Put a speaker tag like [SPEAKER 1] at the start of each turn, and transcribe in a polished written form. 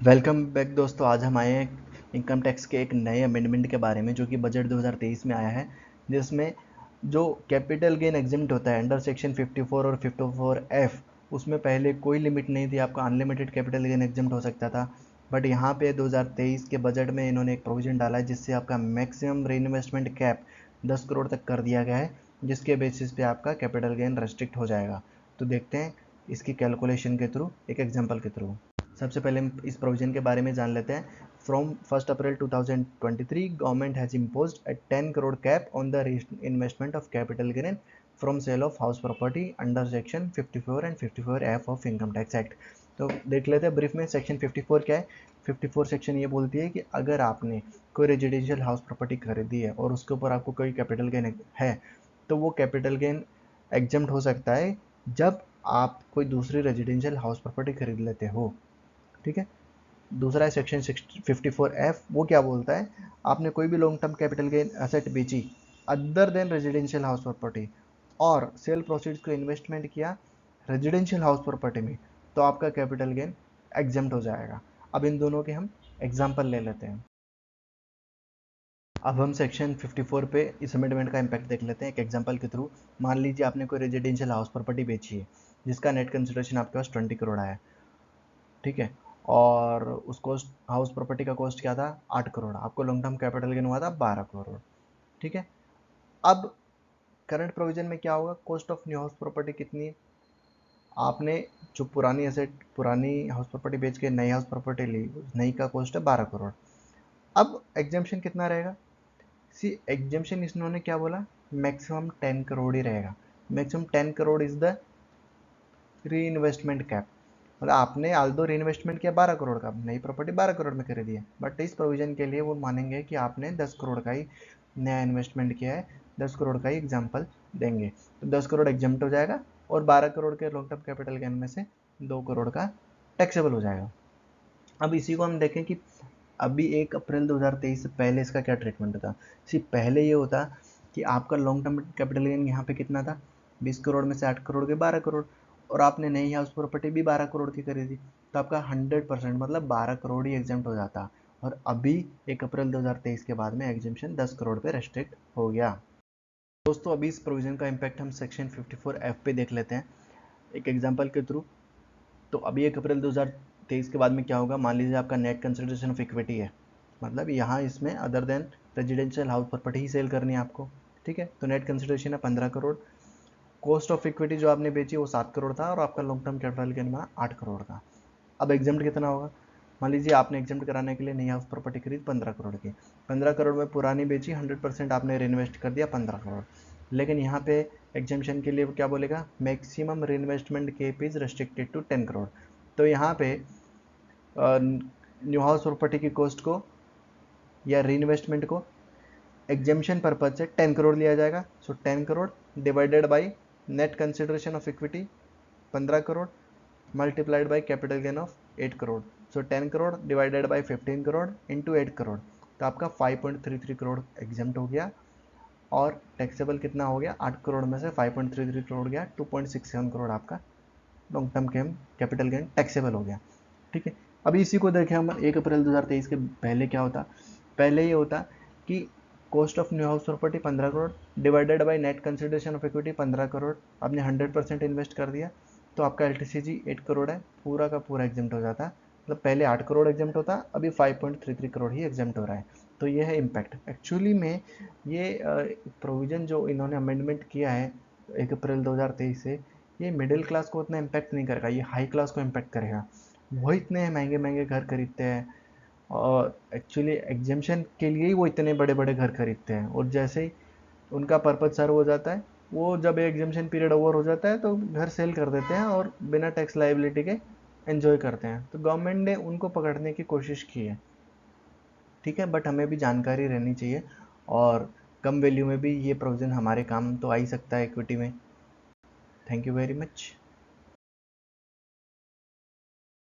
[SPEAKER 1] Welcome back दोस्तों। आज हम आए हैं इनकम टैक्स के एक नए अमेंडमेंट के बारे में जो कि बजट 2023 में आया है, जिसमें जो कैपिटल गेन एग्जिम्ट होता है अंडर सेक्शन 54 और 54F, उसमें पहले कोई लिमिट नहीं थी, आपका अनलिमिटेड कैपिटल गेन एग्जिम्ट हो सकता था। बट यहाँ पे 2023 के बजट में इन्होंने एक प्रोविजन डाला है जिससे आपका मैक्सिमम री इन्वेस्टमेंट कैप 10 करोड़ तक कर दिया गया है, जिसके बेसिस पे आपका कैपिटल गेन रेस्ट्रिक्ट हो जाएगा। तो देखते हैं इसकी कैलकुलेशन के थ्रू, एक एग्जाम्पल के थ्रू। सबसे पहले हम इस प्रोविजन के बारे में जान लेते हैं। From 1 April 2023 government has imposed a 10 crore cap on the investment of capital gain from sale of house property under section 54 and 54F of income tax act. तो देख लेते हैं ब्रीफ में सेक्शन 54 क्या है। 54 सेक्शन ये बोलती है कि अगर आपने कोई रेजिडेंशियल हाउस प्रॉपर्टी खरीदी है और उसके ऊपर आपको कोई कैपिटल गेन है, तो वो कैपिटल गेन एग्जम्प्ट हो सकता है जब आप कोई दूसरी रेजिडेंशियल हाउस प्रॉपर्टी खरीद लेते हो। ठीक है। दूसरा है सेक्शन 54F, वो क्या बोलता है, आपने कोई भी long term capital gain asset बेची other than residential house property और सेल प्रोसीड्स को इन्वेस्टमेंट किया रेजिडेंशियल हाउस प्रॉपर्टी में, तो आपका कैपिटल गेन एग्जम्प्ट हो जाएगा। अब इन दोनों के हम एग्जाम्पल ले लेते हैं। अब हम सेक्शन 54 पे इस अमेंडमेंट का इम्पैक्ट देख लेते हैं एक एग्जांपल के थ्रू। मान लीजिए आपने कोई रेजिडेंशियल हाउस प्रॉपर्टी बेची है जिसका नेट कंसिडरेशन आपके पास 20 करोड़ आया। ठीक है। और उस कॉस्ट हाउस प्रॉपर्टी का कॉस्ट क्या था, 8 करोड़। आपको लॉन्ग टर्म कैपिटल गेन हुआ था 12 करोड़। ठीक है। अब करंट प्रोविजन में क्या होगा, cost of new house property कितनी है, आपने जो पुरानी एसेट पुरानी हाउस प्रॉपर्टी बेच के नई हाउस प्रॉपर्टी ली, नई का कॉस्ट है 12 करोड़। अब एग्जाम्पशन कितना रहेगा, सी एग्जाम्पशन इन्होंने क्या बोला, मैक्सिमम 10 करोड़ ही रहेगा। मैक्सिमम 10 करोड़ इज द री इन्वेस्टमेंट कैप। मतलब आपने आल्दो री इन्वेस्टमेंट किया 12 करोड़ का, नई प्रॉपर्टी 12 करोड़ में खरीदी है, बट इस प्रोविजन के लिए वो मानेंगे कि आपने 10 करोड़ का ही नया इन्वेस्टमेंट किया है, 10 करोड़ का ही एग्जाम्पल देंगे। तो 10 करोड़ एग्जाम्प्ट हो जाएगा और 12 करोड़ के लॉन्ग टर्म कैपिटल गेन में से 2 करोड़ का टैक्सेबल हो जाएगा। अब इसी को हम देखें कि अभी 1 अप्रैल 2023 से पहले इसका क्या ट्रीटमेंट होता। सी पहले ये होता कि आपका लॉन्ग टर्म कैपिटल गेन यहाँ पे कितना था, 20 करोड़ में से 8 करोड़ के 12 करोड़, और आपने नई हाउस प्रॉपर्टी भी 12 करोड़ की खरीदी, तो आपका 100% मतलब 12 करोड़ ही एग्जाम्प्ट हो जाता। और अभी 1 अप्रैल 2023 के बाद में एग्जाम्पशन 10 करोड़ पे रेस्ट्रिक्ट हो गया। दोस्तों अभी इस प्रोविजन का इम्पैक्ट हम सेक्शन 54F पे देख लेते हैं एक एग्जाम्पल के थ्रू। तो अभी 1 अप्रैल 2023 के बाद में क्या होगा, मान लीजिए आपका नेट कंसिडरेशन ऑफ इक्विटी है, मतलब यहाँ इसमें other than residential house property ही सेल करनी है आपको। ठीक है। तो नेट कंसिडरेशन है 15 करोड़, कॉस्ट ऑफ इक्विटी जो आपने बेची वो 7 करोड़ था और आपका लॉन्ग टर्म कैपिटल गेन बना 8 करोड़ का। अब एग्जाम्प्ट कितना होगा, मान लीजिए आपने एग्जाम्प्ट कराने के लिए नई हाउस प्रॉपर्टी खरीद 15 करोड़ की, 15 करोड़ में पुरानी बेची, 100% आपने रीइन्वेस्ट कर दिया 15 करोड़। लेकिन यहाँ पे एग्जाम्पशन के लिए क्या बोलेगा, maximum reinvestment cap is restricted to 10 crore. तो यहाँ पे न्यू हाउस प्रॉपर्टी की कॉस्ट को या रीइन्वेस्टमेंट को एग्जाम्पशन पर्पज से 10 करोड़ लिया जाएगा। सो 10 crore divided by net consideration of equity 15 crore multiplied by capital gain of 8 crore. So 10 crore divided by 15 crore into 8 crore, तो आपका 5.33 करोड़ एग्जाम्प्ट हो गया। और टैक्सेबल कितना हो गया, 8 करोड़ में से 5.33 करोड़ गया, 2.67 करोड़ आपका long term gain capital gain taxable हो गया। ठीक है। अभी इसी को देखें हम 1 अप्रैल 2023 के पहले क्या होता, पहले ये होता कि cost of new house property 15 crore divided by net consideration of equity 15 crore, आपने 100% इन्वेस्ट कर दिया, तो आपका LTCG 8 करोड़ है, पूरा का पूरा एग्जाम्प्ट हो जाता। मतलब पहले 8 करोड़ एग्जाम्प्ट होता, अभी 5.33 करोड़ ही एग्जाम्प्ट हो रहा है। तो ये है इम्पैक्ट एक्चुअली में। ये प्रोविज़न जो इन्होंने अमेंडमेंट किया है 1 अप्रैल 2023 से, ये मिडिल क्लास को उतना इम्पैक्ट नहीं करेगा, ये हाई क्लास को इम्पैक्ट करेगा। वो इतने महंगे महंगे घर खरीदते हैं और एक्चुअली एग्जाम्पशन के लिए ही वो इतने बड़े बड़े घर खरीदते हैं, और जैसे ही उनका पर्पज सर्व हो जाता है, वो जब एग्जाम्पशन पीरियड ओवर हो जाता है तो घर सेल कर देते हैं और बिना टैक्स लाइबिलिटी के एंजॉय करते हैं। तो गवर्नमेंट ने उनको पकड़ने की कोशिश की है। ठीक है। बट हमें भी जानकारी रहनी चाहिए, और कम वैल्यू में भी ये प्रोविज़न हमारे काम तो आ ही सकता है इक्विटी में। Thank you very much.